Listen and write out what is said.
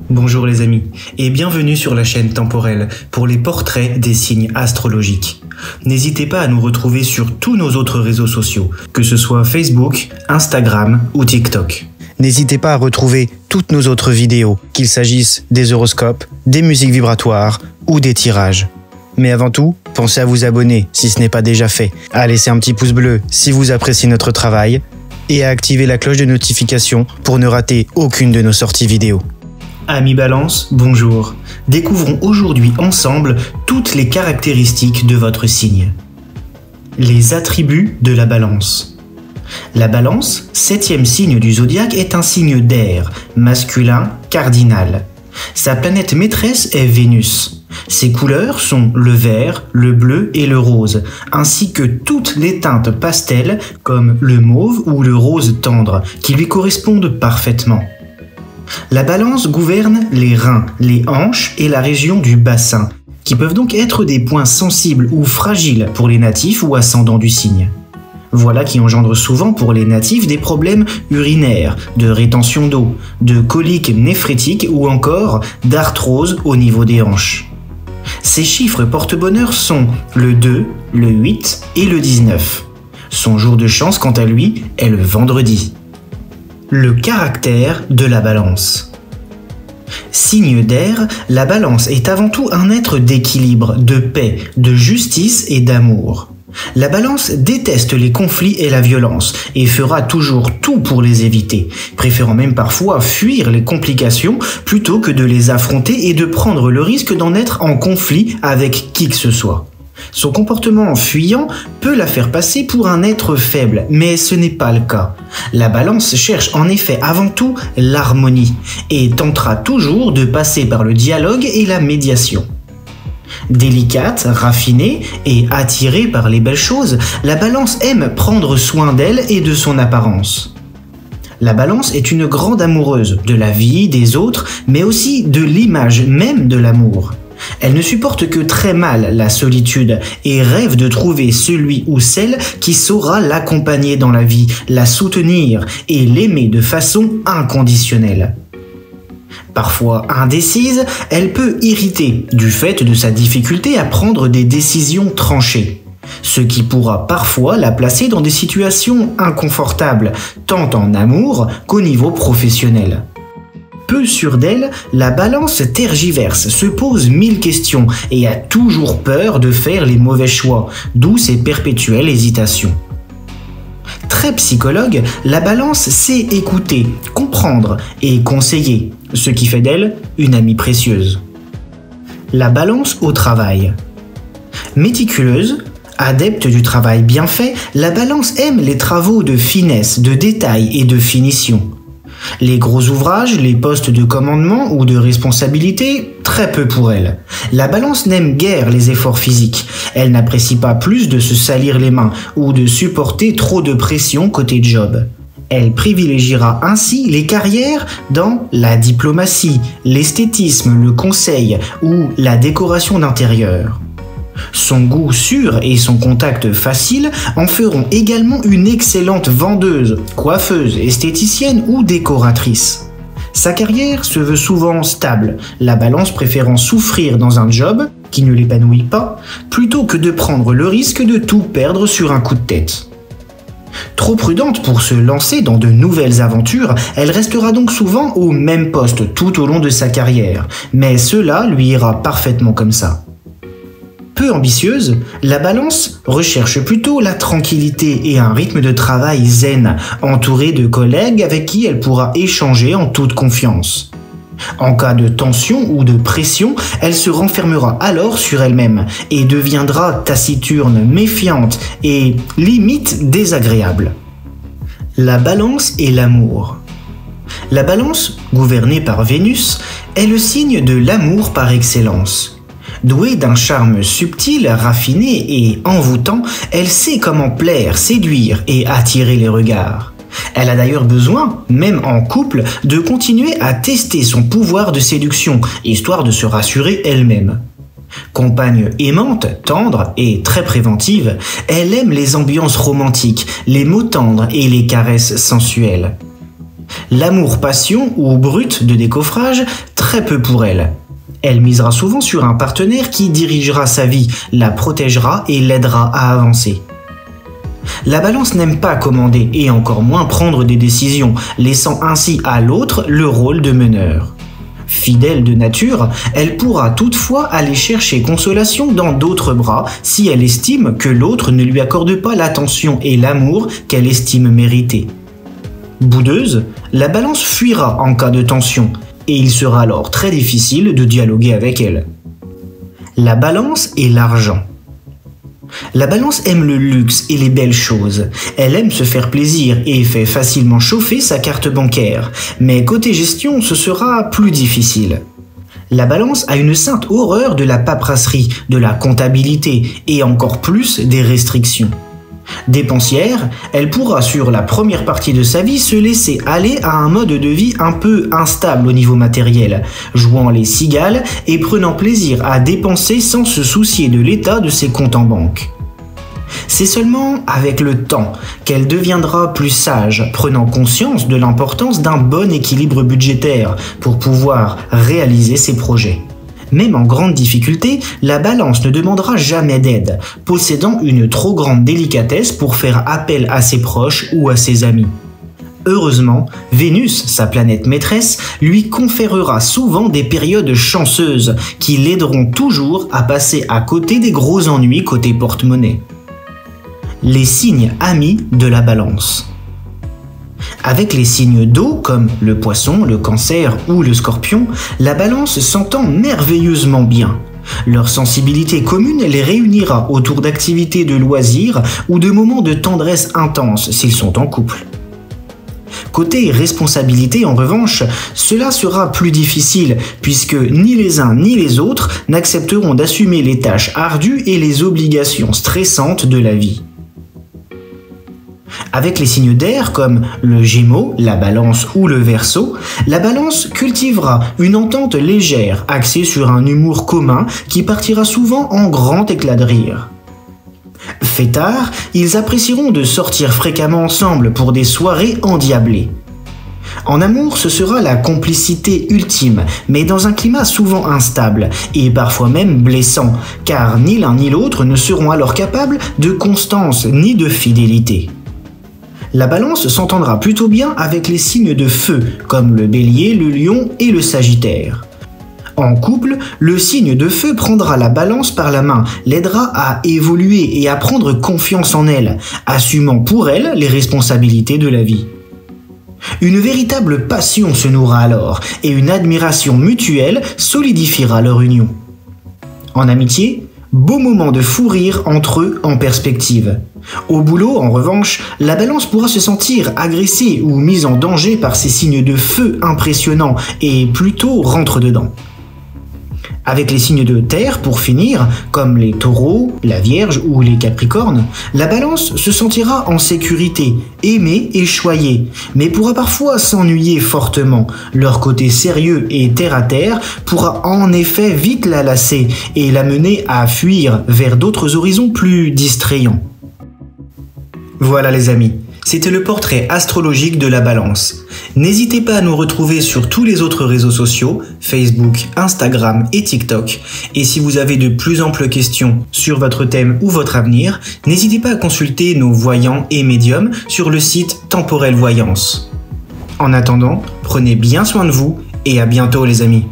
Bonjour les amis, et bienvenue sur la chaîne Temporelle pour les portraits des signes astrologiques. N'hésitez pas à nous retrouver sur tous nos autres réseaux sociaux, que ce soit Facebook, Instagram ou TikTok. N'hésitez pas à retrouver toutes nos autres vidéos, qu'il s'agisse des horoscopes, des musiques vibratoires ou des tirages. Mais avant tout, pensez à vous abonner si ce n'est pas déjà fait, à laisser un petit pouce bleu si vous appréciez notre travail et à activer la cloche de notification pour ne rater aucune de nos sorties vidéo. Amis Balance, bonjour. Découvrons aujourd'hui ensemble toutes les caractéristiques de votre signe. Les attributs de la Balance. La Balance, 7e signe du zodiaque, est un signe d'air, masculin, cardinal. Sa planète maîtresse est Vénus. Ses couleurs sont le vert, le bleu et le rose, ainsi que toutes les teintes pastel comme le mauve ou le rose tendre, qui lui correspondent parfaitement. La Balance gouverne les reins, les hanches et la région du bassin, qui peuvent donc être des points sensibles ou fragiles pour les natifs ou ascendants du signe. Voilà qui engendre souvent pour les natifs des problèmes urinaires, de rétention d'eau, de coliques néphrétiques ou encore d'arthrose au niveau des hanches. Ces chiffres porte-bonheur sont le 2, le 8 et le 19. Son jour de chance, quant à lui, est le vendredi. Le caractère de la Balance. Signe d'air, la Balance est avant tout un être d'équilibre, de paix, de justice et d'amour. La Balance déteste les conflits et la violence et fera toujours tout pour les éviter, préférant même parfois fuir les complications plutôt que de les affronter et de prendre le risque d'en être en conflit avec qui que ce soit. Son comportement fuyant peut la faire passer pour un être faible, mais ce n'est pas le cas. La Balance cherche en effet avant tout l'harmonie et tentera toujours de passer par le dialogue et la médiation. Délicate, raffinée et attirée par les belles choses, la Balance aime prendre soin d'elle et de son apparence. La Balance est une grande amoureuse de la vie, des autres, mais aussi de l'image même de l'amour. Elle ne supporte que très mal la solitude et rêve de trouver celui ou celle qui saura l'accompagner dans la vie, la soutenir et l'aimer de façon inconditionnelle. Parfois indécise, elle peut irriter du fait de sa difficulté à prendre des décisions tranchées, ce qui pourra parfois la placer dans des situations inconfortables, tant en amour qu'au niveau professionnel. Peu sûre d'elle, la Balance tergiverse, se pose 1000 questions et a toujours peur de faire les mauvais choix, d'où ses perpétuelles hésitations. Très psychologue, la Balance sait écouter, comprendre et conseiller, ce qui fait d'elle une amie précieuse. La Balance au travail. Méticuleuse, adepte du travail bien fait, la Balance aime les travaux de finesse, de détail et de finition. Les gros ouvrages, les postes de commandement ou de responsabilité, très peu pour elle. La Balance n'aime guère les efforts physiques. Elle n'apprécie pas plus de se salir les mains ou de supporter trop de pression côté job. Elle privilégiera ainsi les carrières dans la diplomatie, l'esthétisme, le conseil ou la décoration d'intérieur. Son goût sûr et son contact facile en feront également une excellente vendeuse, coiffeuse, esthéticienne ou décoratrice. Sa carrière se veut souvent stable, la Balance préférant souffrir dans un job qui ne l'épanouit pas, plutôt que de prendre le risque de tout perdre sur un coup de tête. Trop prudente pour se lancer dans de nouvelles aventures, elle restera donc souvent au même poste tout au long de sa carrière, mais cela lui ira parfaitement comme ça. Peu ambitieuse, la Balance recherche plutôt la tranquillité et un rythme de travail zen, entourée de collègues avec qui elle pourra échanger en toute confiance. En cas de tension ou de pression, elle se renfermera alors sur elle-même et deviendra taciturne, méfiante et limite désagréable. La Balance et l'amour. La Balance, gouvernée par Vénus, est le signe de l'amour par excellence. Douée d'un charme subtil, raffiné et envoûtant, elle sait comment plaire, séduire et attirer les regards. Elle a d'ailleurs besoin, même en couple, de continuer à tester son pouvoir de séduction, histoire de se rassurer elle-même. Compagne aimante, tendre et très préventive, elle aime les ambiances romantiques, les mots tendres et les caresses sensuelles. L'amour-passion ou brut de décoffrage, très peu pour elle. Elle misera souvent sur un partenaire qui dirigera sa vie, la protégera et l'aidera à avancer. La balance n'aime pas commander et encore moins prendre des décisions, laissant ainsi à l'autre le rôle de meneur. Fidèle de nature, elle pourra toutefois aller chercher consolation dans d'autres bras si elle estime que l'autre ne lui accorde pas l'attention et l'amour qu'elle estime mériter. Boudeuse, la balance fuira en cas de tension et il sera alors très difficile de dialoguer avec elle. La balance et l'argent. La balance aime le luxe et les belles choses. Elle aime se faire plaisir et fait facilement chauffer sa carte bancaire. Mais côté gestion, ce sera plus difficile. La balance a une sainte horreur de la paperasserie, de la comptabilité et encore plus des restrictions. Dépensière, elle pourra sur la première partie de sa vie se laisser aller à un mode de vie un peu instable au niveau matériel, jouant les cigales et prenant plaisir à dépenser sans se soucier de l'état de ses comptes en banque. C'est seulement avec le temps qu'elle deviendra plus sage, prenant conscience de l'importance d'un bon équilibre budgétaire pour pouvoir réaliser ses projets. Même en grande difficulté, la balance ne demandera jamais d'aide, possédant une trop grande délicatesse pour faire appel à ses proches ou à ses amis. Heureusement, Vénus, sa planète maîtresse, lui conférera souvent des périodes chanceuses qui l'aideront toujours à passer à côté des gros ennuis côté porte-monnaie. Les signes amis de la balance. Avec les signes d'eau comme le poisson, le cancer ou le scorpion, la balance s'entend merveilleusement bien. Leur sensibilité commune les réunira autour d'activités de loisirs ou de moments de tendresse intense s'ils sont en couple. Côté responsabilité, en revanche, cela sera plus difficile puisque ni les uns ni les autres n'accepteront d'assumer les tâches ardues et les obligations stressantes de la vie. Avec les signes d'air comme le Gémeaux, la Balance ou le Verseau, la Balance cultivera une entente légère axée sur un humour commun qui partira souvent en grand éclat de rire. Fêtards, ils apprécieront de sortir fréquemment ensemble pour des soirées endiablées. En amour, ce sera la complicité ultime, mais dans un climat souvent instable et parfois même blessant, car ni l'un ni l'autre ne seront alors capables de constance ni de fidélité. La balance s'entendra plutôt bien avec les signes de feu, comme le bélier, le lion et le sagittaire. En couple, le signe de feu prendra la balance par la main, l'aidera à évoluer et à prendre confiance en elle, assumant pour elle les responsabilités de la vie. Une véritable passion se nourra alors, et une admiration mutuelle solidifiera leur union. En amitié, beau moment de fou rire entre eux en perspective. Au boulot, en revanche, la balance pourra se sentir agressée ou mise en danger par ces signes de feu impressionnants et plutôt rentre dedans. Avec les signes de terre, pour finir, comme les taureaux, la vierge ou les capricornes, la balance se sentira en sécurité, aimée et choyée, mais pourra parfois s'ennuyer fortement. Leur côté sérieux et terre-à-terre pourra en effet vite la lasser et la mener à fuir vers d'autres horizons plus distrayants. Voilà les amis, c'était le portrait astrologique de la Balance. N'hésitez pas à nous retrouver sur tous les autres réseaux sociaux, Facebook, Instagram et TikTok. Et si vous avez de plus amples questions sur votre thème ou votre avenir, n'hésitez pas à consulter nos voyants et médiums sur le site Temporel Voyance. En attendant, prenez bien soin de vous et à bientôt les amis.